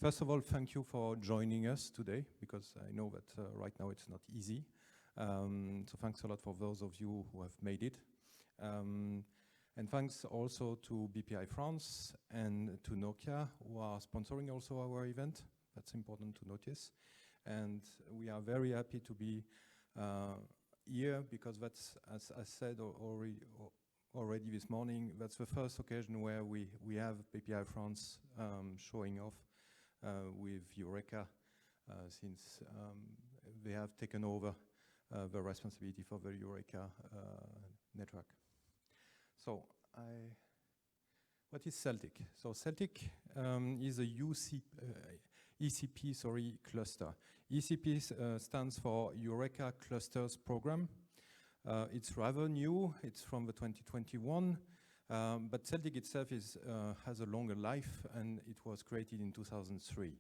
First of all, thank you for joining us today, because I know that right now it's not easy. So thanks a lot for those of you who have made it. And thanks also to BPI France and to Nokia, who are sponsoring also our event. That's important to notice. And we are very happy to be here, because that's, as I said already this morning, that's the first occasion where we have BPI France showing off with Eureka, since they have taken over the responsibility for the Eureka network. So, what is CELTIC? So CELTIC is a ECP cluster. ECP stands for Eureka Clusters Program. It's rather new. It's from the 2021. But CELTIC itself has a longer life, and it was created in 2003.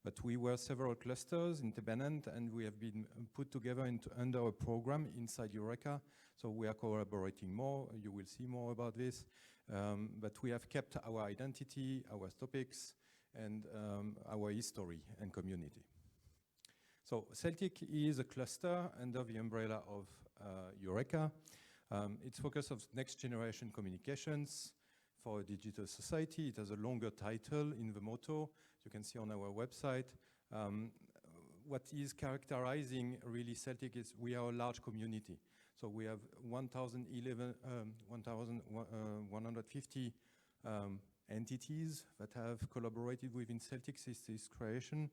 But we were several clusters independent, and we have been put together under a program inside Eureka. So we are collaborating more. You will see more about this. But we have kept our identity, our topics, and our history and community. So CELTIC is a cluster under the umbrella of Eureka. It's focused on next generation communications for a digital society. It has a longer title in the motto. You can see on our website. What is characterizing really CELTIC is we are a large community. So we have 1,150 entities that have collaborated within CELTIC since its creation,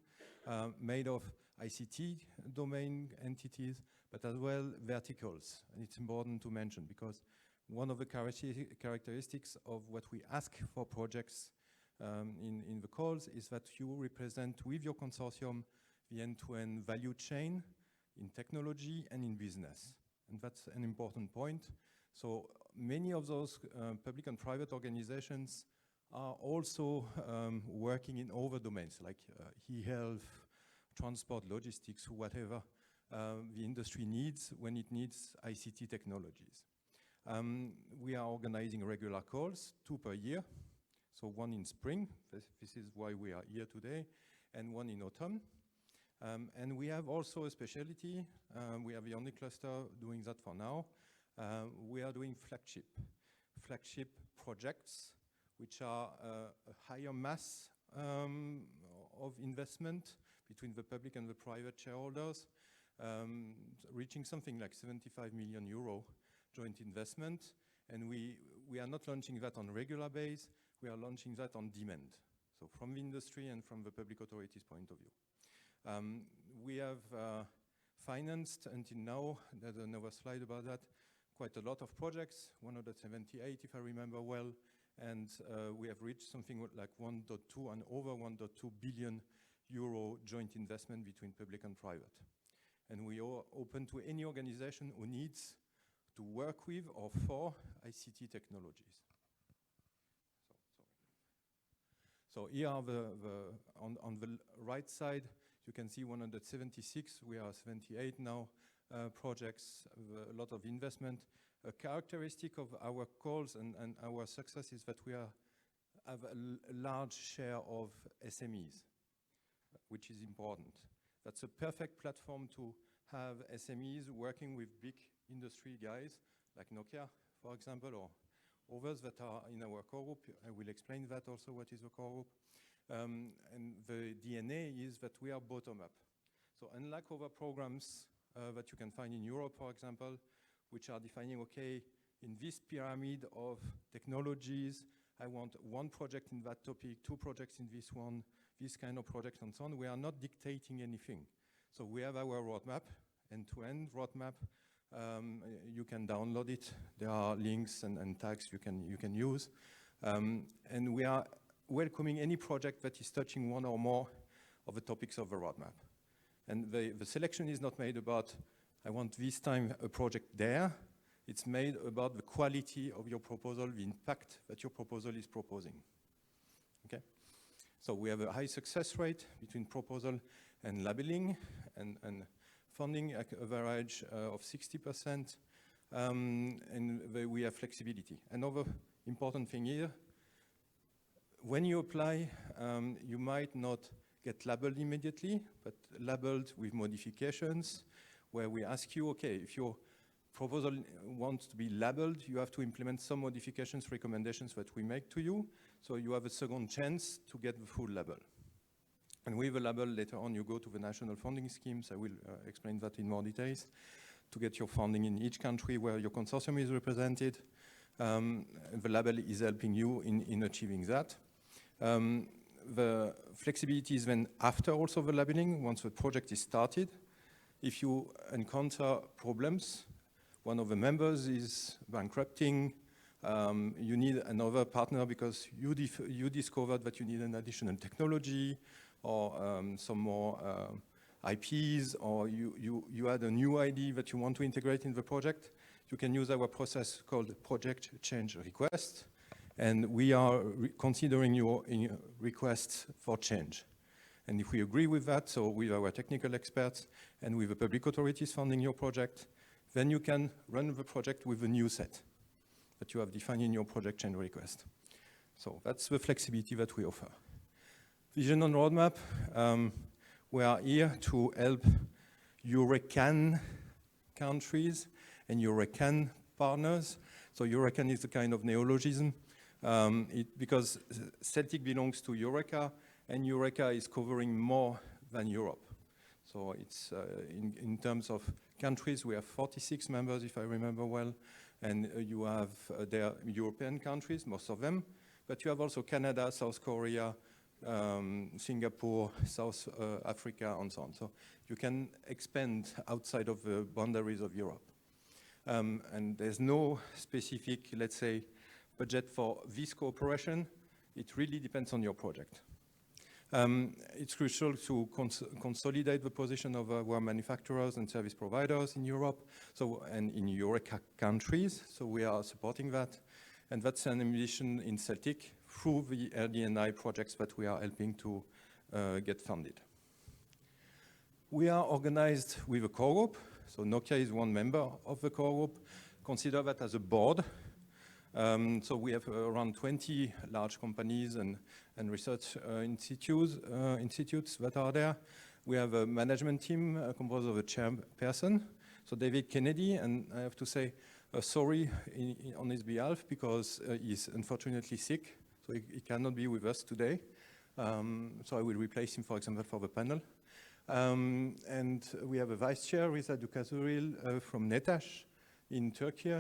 made of ICT domain entities, but as well verticals. And it's important to mention, because one of the characteristics of what we ask for projects in the calls is that you represent with your consortium the end-to-end value chain in technology and in business. And that's an important point. So many of those public and private organizations are also working in other domains like e-health, transport, logistics, whatever the industry needs when it needs ICT technologies. We are organizing regular calls, 2 per year. So one in spring, this is why we are here today, and one in autumn. And we have also a specialty. We are the only cluster doing that for now. We are doing flagship projects, which are a higher mass of investment between the public and the private shareholders, reaching something like 75 million euro joint investment. And we are not launching that on a regular basis, we are launching that on demand. So from the industry and from the public authorities' point of view. We have financed until now, there's another slide about that, quite a lot of projects, 178 if I remember well, and we have reached something like 1.2 and over 1.2 billion euro joint investment between public and private. And we are open to any organization who needs to work with or for ICT technologies. So here are on the right side, you can see 176, we are 78 now, projects, a lot of investment. A characteristic of our calls and our success is that we have a large share of SMEs, which is important. That's a perfect platform to have SMEs working with big industry guys, like Nokia, for example, or others that are in our core group. I will explain that also, what is a core group. And the DNA is that we are bottom-up. So unlike other programs that you can find in Europe, for example, which are defining, okay, in this pyramid of technologies, I want 1 project in that topic, 2 projects in this one, this kind of project and so on. We are not dictating anything. So we have our roadmap, end-to-end roadmap. You can download it. There are links and tags you can use. And we are welcoming any project that is touching one or more of the topics of the roadmap. And the selection is not made about, I want this time a project there. It's made about the quality of your proposal, the impact that your proposal is proposing. Okay? So we have a high success rate between proposal and labeling and funding, at average of 60%, and we have flexibility. Another important thing here, when you apply, you might not get labeled immediately, but labeled with modifications, where we ask you, okay, if your proposal wants to be labeled, you have to implement some modifications, recommendations that we make to you, so you have a second chance to get the full label. And with a label, later on, you go to the national funding schemes. I will explain that in more details, to get your funding in each country where your consortium is represented. The label is helping you in achieving that. The flexibility is then after also the labeling, once the project is started. If you encounter problems, one of the members is bankrupting, you need another partner because you discovered that you need an additional technology or some more IPs, or you had a new idea that you want to integrate in the project, you can use our process called project change request. And we are considering your requests for change. And if we agree with that, so with our technical experts and with the public authorities funding your project, then you can run the project with a new set that you have defined in your project change request. So that's the flexibility that we offer. Vision and roadmap, we are here to help Eurocan countries and Eurocan partners. So Eurocan is a kind of neologism. Because Celtic belongs to Eureka, and Eureka is covering more than Europe. So it's in terms of countries, we have 46 members, if I remember well, and you have their European countries, most of them, but you have also Canada, South Korea, Singapore, South Africa, and so on. So you can expand outside of the boundaries of Europe. And there's no specific, let's say, budget for this cooperation. It really depends on your project. It's crucial to consolidate the position of our manufacturers and service providers in Europe, and in Eureka countries. So we are supporting that. And that's an ambition in Celtic through the RD&I projects that we are helping to get funded. We are organized with a core group. So Nokia is one member of the core group. Consider that as a board. So we have around 20 large companies and research institutes that are there. We have a management team composed of a chairperson, so David Kennedy, and I have to say sorry on his behalf because he's unfortunately sick, so he cannot be with us today. So I will replace him, for example, for the panel. And we have a vice chair, Risa Dukazuril from Netash in Turkey,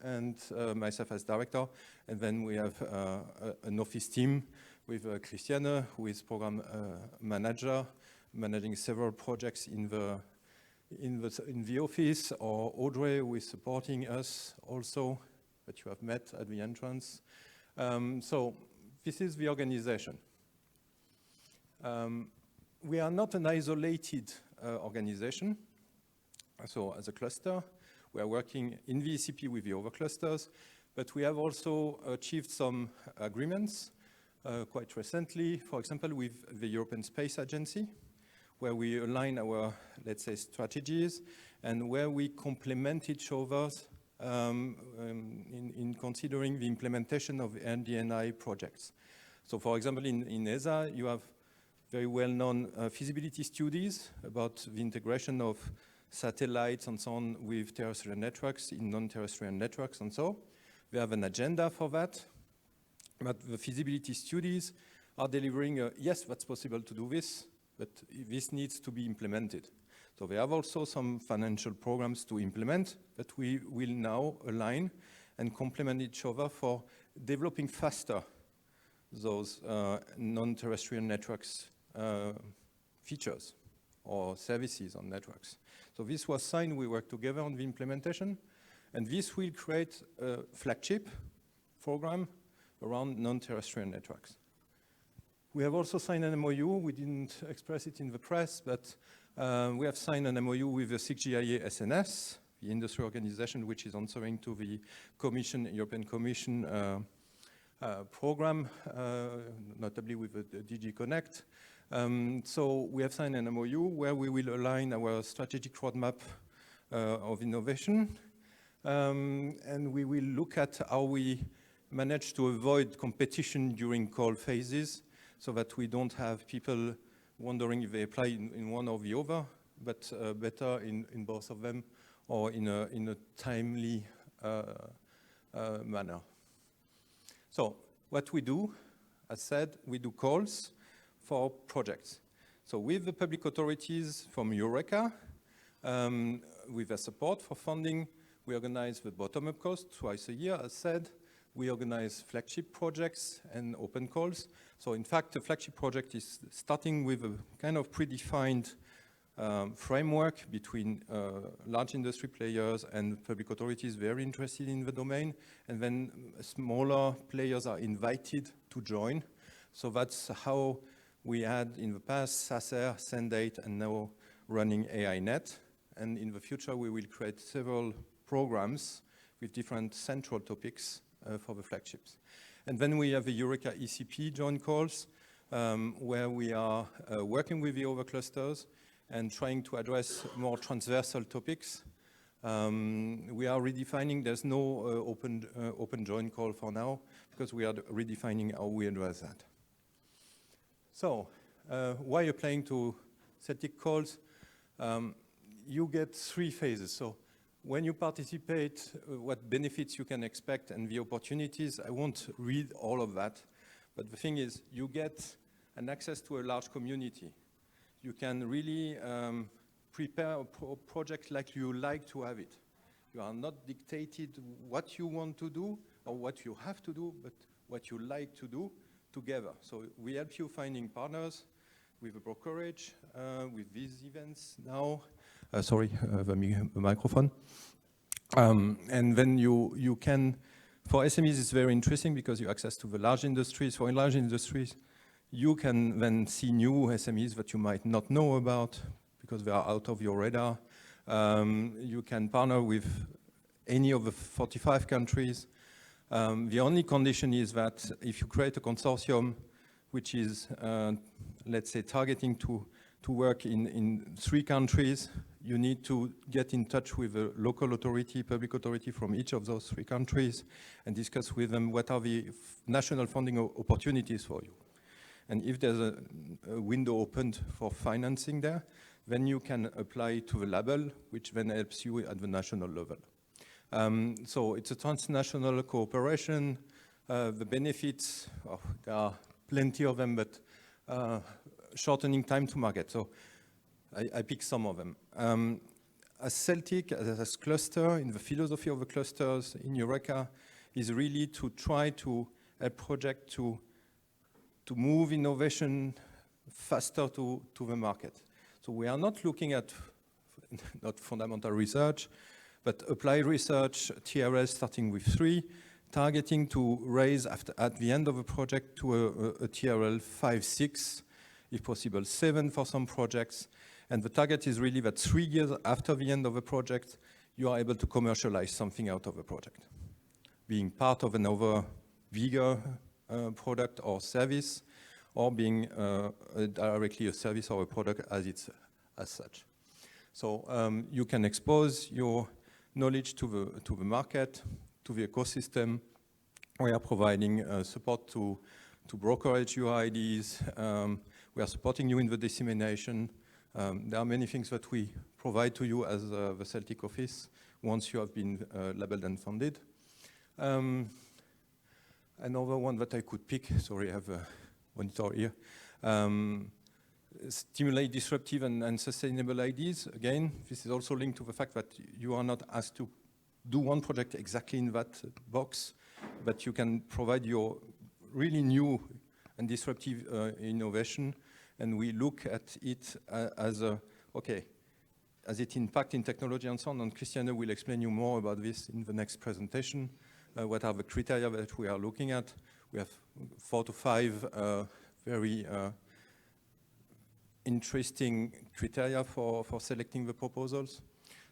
and myself as director. And then we have an office team with Christiane, who is program manager, managing several projects in the office, or Audrey, who is supporting us also, that you have met at the entrance. So this is the organization. We are not an isolated organization. So as a cluster, we are working in the ECP with the other clusters, but we have also achieved some agreements quite recently, for example, with the European Space Agency, where we align our, let's say, strategies and where we complement each other in considering the implementation of RD&I projects. So for example, in ESA, you have very well-known feasibility studies about the integration of satellites and so on with terrestrial networks in non-terrestrial networks and so. We have an agenda for that, but the feasibility studies are delivering, yes, that's possible to do this, but this needs to be implemented. So we have also some financial programs to implement that we will now align and complement each other for developing faster those non-terrestrial networks features or services on networks. So this was signed, we worked together on the implementation, and this will create a flagship program around non-terrestrial networks. We have also signed an MOU, we didn't express it in the press, but we have signed an MOU with the CGIA SNS, the industry organization which is answering to the Commission, European Commission program, notably with the DG Connect. So we have signed an MOU where we will align our strategic roadmap of innovation, and we will look at how we managed to avoid competition during call phases so that we don't have people wondering if they apply in one or the other, but better in both of them or in a timely manner. So what we do, as said, we do calls for projects. So with the public authorities from Eureka, with their support for funding, we organize the bottom-up calls twice a year, as said. We organize flagship projects and open calls. So in fact, the flagship project is starting with a kind of predefined framework between large industry players and public authorities very interested in the domain, and then smaller players are invited to join. So that's how we had in the past SACER, Sendate, and now running AINet. And in the future, we will create several programs with different central topics for the flagships. And then we have the Eureka ECP joint calls, where we are working with the other clusters and trying to address more transversal topics. We are redefining, there's no open joint call for now, because we are redefining how we address that. So, why applying to CELTIC calls? You get 3 phases. So, when you participate, what benefits you can expect and the opportunities, I won't read all of that, but the thing is, you get an access to a large community. You can really prepare a project like you like to have it. You are not dictated what you want to do or what you have to do, but what you like to do together. So we help you finding partners with a brokerage, with these events now. Sorry, the microphone. And then you can, for SMEs it's very interesting because you access to the large industries. For large industries, you can then see new SMEs that you might not know about because they are out of your radar. You can partner with any of the 45 countries. The only condition is that if you create a consortium which is, let's say, targeting to work in 3 countries, you need to get in touch with a local authority, public authority from each of those 3 countries and discuss with them what are the national funding opportunities for you. And if there's a window opened for financing there, then you can apply to the label, which then helps you at the national level. So it's a transnational cooperation. The benefits, there are plenty of them, but shortening time to market. So I pick some of them. As CELTIC, as a cluster, in the philosophy of the clusters in Eureka, is really to try to a project to move innovation faster to the market. So we are not looking at not fundamental research, but applied research, TRL starting with 3, targeting to raise at the end of a project to a TRL 5, 6, if possible 7 for some projects. And the target is really that 3 years after the end of a project, you are able to commercialize something out of a project, being part of another bigger product or service, or being directly a service or a product as such. So you can expose your knowledge to the market, to the ecosystem. We are providing support to brokerage UIDs. We are supporting you in the dissemination. There are many things that we provide to you as the CELTIC office once you have been labeled and funded. Another one that I could pick, sorry, I have a monitor here. Stimulate disruptive and sustainable ideas. Again, this is also linked to the fact that you are not asked to do one project exactly in that box, but you can provide your really new and disruptive innovation, and we look at it as it impact in technology and so on, and Christiane will explain you more about this in the next presentation. What are the criteria that we are looking at? We have 4 to 5 very interesting criteria for selecting the proposals.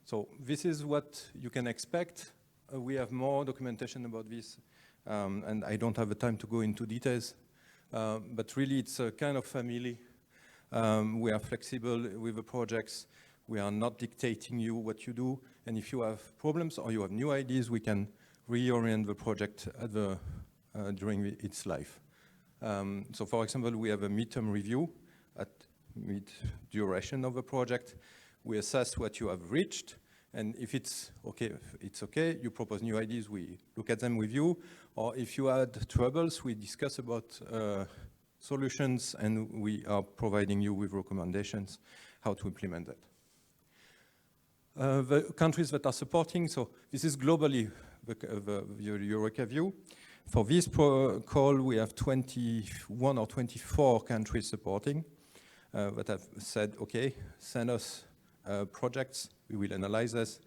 So this is what you can expect. We have more documentation about this, and I don't have the time to go into details, but really it's a kind of family. We are flexible with the projects. We are not dictating you what you do, and if you have problems or you have new ideas, we can reorient the project at the during its life. So for example, we have a midterm review at mid-duration of a project. We assess what you have reached, and if it's okay, you propose new ideas, we look at them with you, or if you had troubles, we discuss about solutions, and we are providing you with recommendations how to implement that. The countries that are supporting, so this is globally the Eureka view. For this call, we have 21 or 24 countries supporting that have said, okay, send us projects, we will analyze this,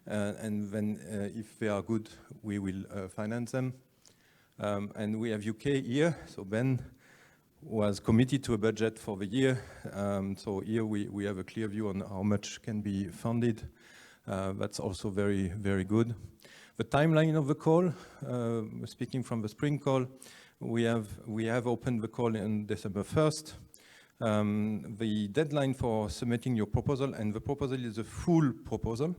and then if they are good, we will finance them. And we have UK here, so Ben was committed to a budget for the year. So here we have a clear view on how much can be funded. That's also very, very good. The timeline of the call, speaking from the spring call, we have opened the call on December 1st. The deadline for submitting your proposal, and the proposal is a full proposal,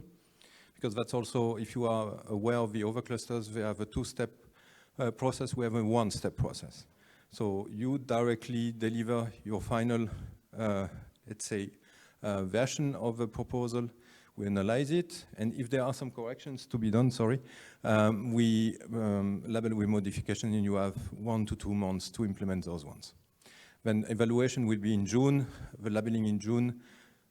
because that's also, if you are aware of the overclusters, they have a two-step process, we have a one-step process. So you directly deliver your final, let's say, version of the proposal. We analyze it, and if there are some corrections to be done, we label with modification, and you have 1 to 2 months to implement those ones. Then evaluation will be in June, the labeling in June,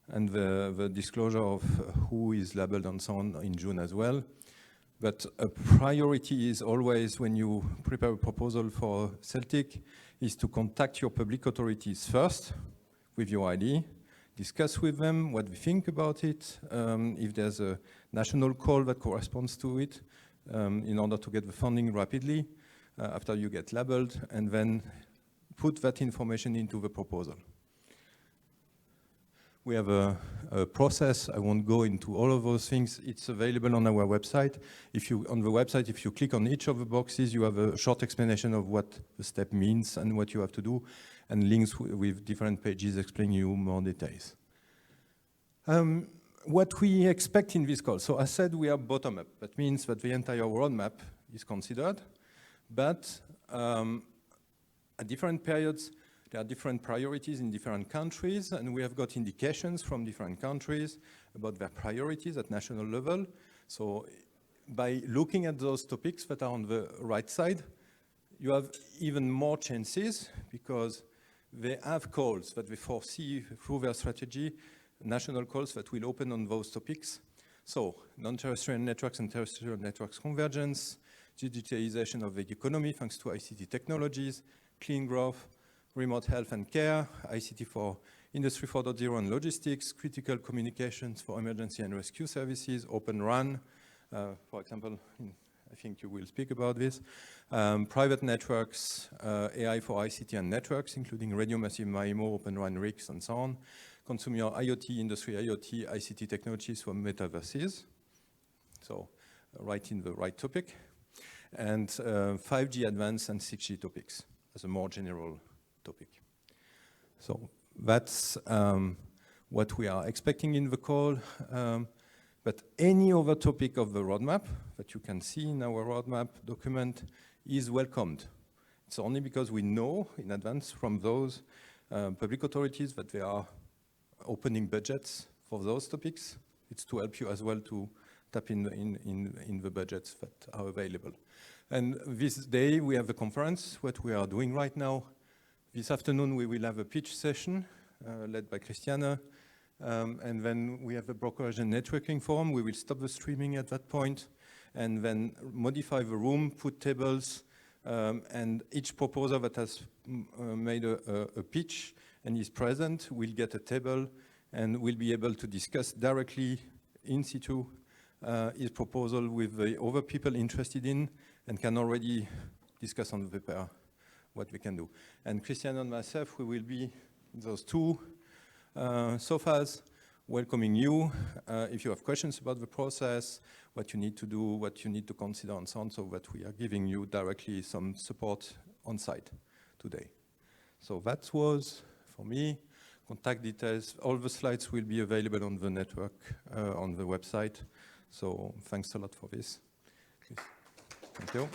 and the disclosure of who is labeled and so on in June as well. But a priority is always, when you prepare a proposal for Celtic, is to contact your public authorities first with your ID, discuss with them what they think about it, if there's a national call that corresponds to it, in order to get the funding rapidly after you get labeled, and then put that information into the proposal. We have a process. I won't go into all of those things. It's available on our website. On the website, if you click on each of the boxes, you have a short explanation of what the step means and what you have to do, and links with different pages explaining you more details. What we expect in this call. So I said we are bottom up. That means that the entire roadmap is considered, but at different periods, there are different priorities in different countries, and we have got indications from different countries about their priorities at national level. So by looking at those topics that are on the right side, you have even more chances, because they have calls that they foresee through their strategy, national calls that will open on those topics. So non-terrestrial networks and terrestrial networks convergence, digitalization of the economy thanks to ICT technologies, clean growth, remote health and care, ICT for Industry 4.0 and logistics, critical communications for emergency and rescue services, Open RAN, for example, I think you will speak about this, private networks, AI for ICT and networks, including radio massive MIMO, Open RAN RICs, and so on, consumer IoT, industry IoT, ICT technologies for metaverses, so right in the right topic, and 5G advanced and 6G topics as a more general topic. So that's what we are expecting in the call. But any other topic of the roadmap that you can see in our roadmap document is welcomed. It's only because we know in advance from those public authorities that they are opening budgets for those topics. It's to help you as well to tap in the budgets that are available. And this day we have a conference, what we are doing right now. This afternoon we will have a pitch session led by Christiana, and then we have a brokerage and networking forum. We will stop the streaming at that point and then modify the room, put tables, and each proposer that has made a pitch and is present will get a table and will be able to discuss directly in situ his proposal with the other people interested in, and can already discuss on the paper what we can do. And Christian and myself, we will be those two sofas welcoming you if you have questions about the process, what you need to do, what you need to consider, and so on, so that we are giving you directly some support on site today. So that was, for me, contact details. All the slides will be available on the network, on the website. So thanks a lot for this. Please. Thank you.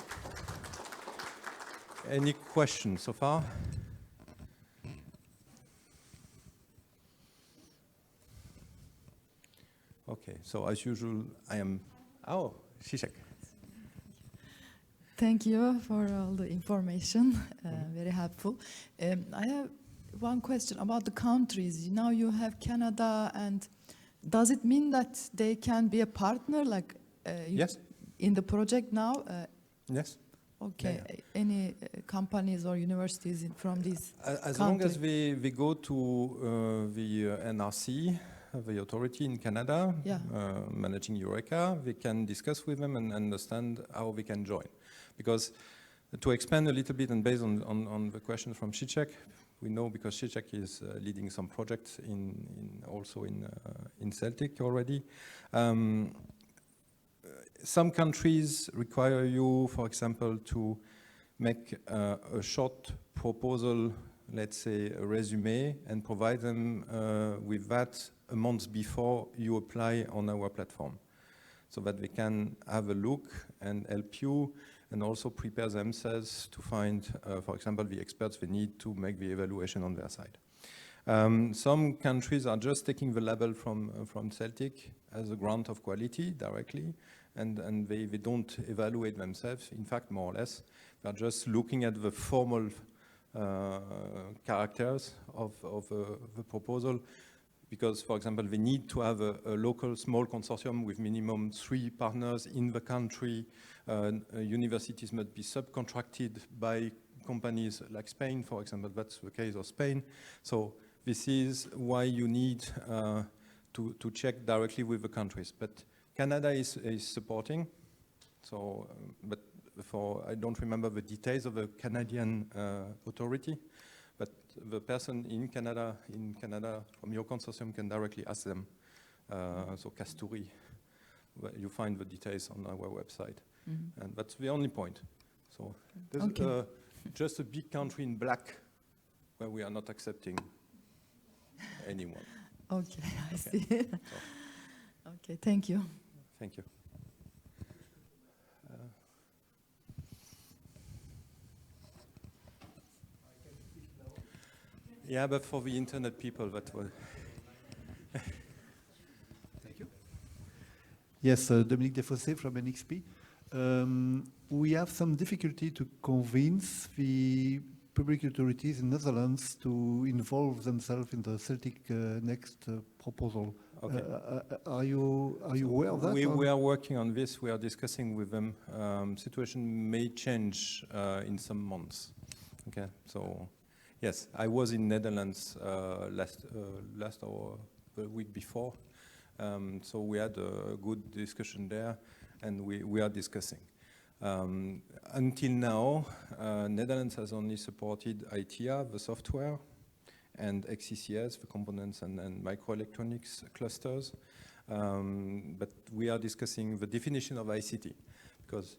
Any questions so far? Okay, so as usual, I am... Oh, Zizek. Thank you for all the information, very helpful. I have one question about the countries. Now you have Canada, and does it mean that they can be a partner, like Yes. in the project now? Yes. Okay. Yeah. Any companies or universities from these As long as we go to the NRC, the authority in Canada, Yeah. Managing Eureka, we can discuss with them and understand how we can join. Because to expand a little bit and based on the question from Zizek, we know because Zizek is leading some projects also in Celtic already. Some countries require you, for example, to make a short proposal, let's say a resume, and provide them with that a month before you apply on our platform, so that they can have a look and help you and also prepare themselves to find, for example, the experts they need to make the evaluation on their side. Some countries are just taking the label from Celtic as a grant of quality directly, and they don't evaluate themselves. In fact, more or less, they're just looking at the formal characters of the proposal, because, for example, they need to have a local small consortium with minimum 3 partners in the country. Universities must be subcontracted by companies like Spain, for example. That's the case of Spain. So this is why you need to check directly with the countries. But Canada is supporting. So, but I don't remember the details of the Canadian authority. But the person in Canada from your consortium can directly ask them. So Kasturi, you find the details on our website. Mm-hmm. And that's the only point. So there's just a big country in black where we are not accepting anyone. Okay, I see. Okay, thank you. Thank you. Yeah, but for the internet people, that was... Thank you. Yes, Dominique Desfossés from NXP. We have some difficulty to convince the public authorities in Netherlands to involve themselves in the CELTIC-NEXT proposal. Okay. Are you aware of that? We are working on this. We are discussing with them. Situation may change in some months. Okay, so yes, I was in Netherlands last or the week before. So we had a good discussion there, and we are discussing. Until now, Netherlands has only supported ITIA, the software, and XCCS, the components and microelectronics clusters. But we are discussing the definition of ICT, because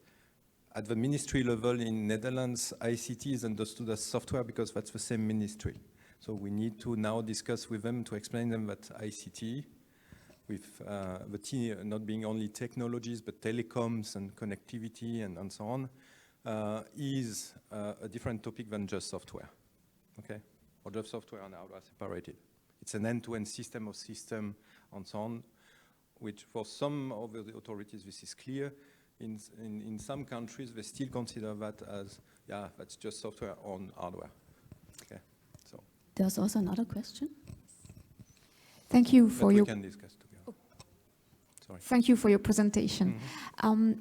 at the ministry level in Netherlands, ICT is understood as software because that's the same ministry. So we need to now discuss with them to explain them that ICT, with the T not being only technologies, but telecoms and connectivity and so on, is a different topic than just software, okay? Or just software and hardware separated. It's an end-to-end system of system and so on, which for some of the authorities this is clear. In some countries, they still consider that as, yeah, that's just software on hardware, okay? So. There's also another question. Thank you for your... We can discuss together. Sorry. Thank you for your presentation. Mm-hmm.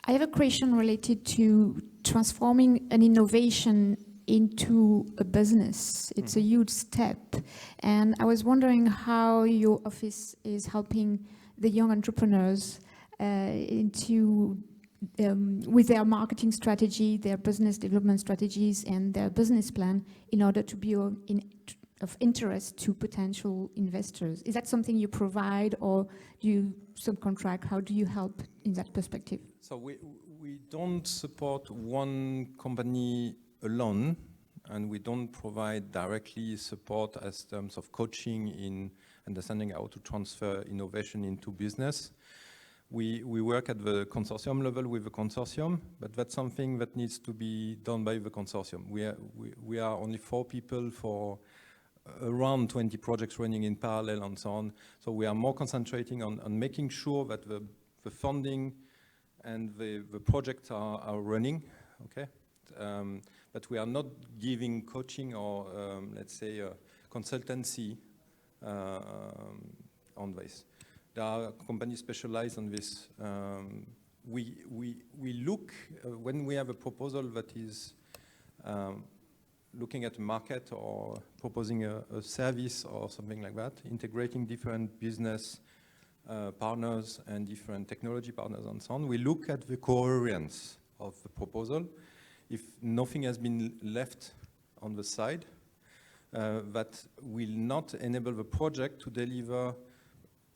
I have a question related to transforming an innovation into a business. It's a huge step. And I was wondering how your office is helping the young entrepreneurs with their marketing strategy, their business development strategies, and their business plan in order to be of interest to potential investors. Is that something you provide, or do you subcontract? How do you help in that perspective? So we don't support one company alone, and we don't provide directly support as terms of coaching in understanding how to transfer innovation into business. We work at the consortium level with the consortium, but that's something that needs to be done by the consortium. We are only 4 people for around 20 projects running in parallel and so on. So we are more concentrating on making sure that the funding and the projects are running, okay? But we are not giving coaching or, let's say, consultancy on this. There are companies specialized on this. We look, when we have a proposal that is looking at a market or proposing a service or something like that, integrating different business partners and different technology partners and so on, we look at the coherence of the proposal. If nothing has been left on the side, that will not enable the project to deliver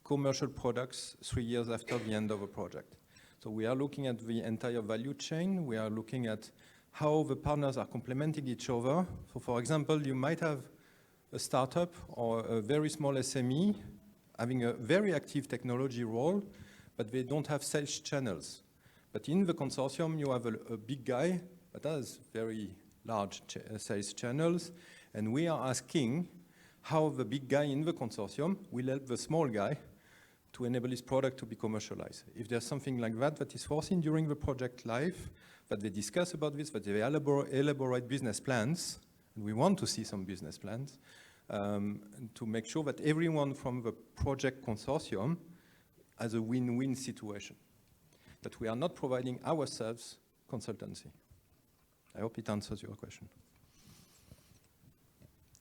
commercial products 3 years after the end of a project. So we are looking at the entire value chain. We are looking at how the partners are complementing each other. So for example, you might have a startup or a very small SME having a very active technology role, but they don't have sales channels. But in the consortium, you have a big guy that has very large sales channels, and we are asking how the big guy in the consortium will help the small guy to enable his product to be commercialized. If there's something like that that is foreseen during the project life, that they discuss about this, that they elaborate business plans, and we want to see some business plans, to make sure that everyone from the project consortium has a win-win situation, that we are not providing ourselves consultancy. I hope it answers your question.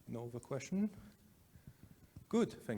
No other question? Good, thank you.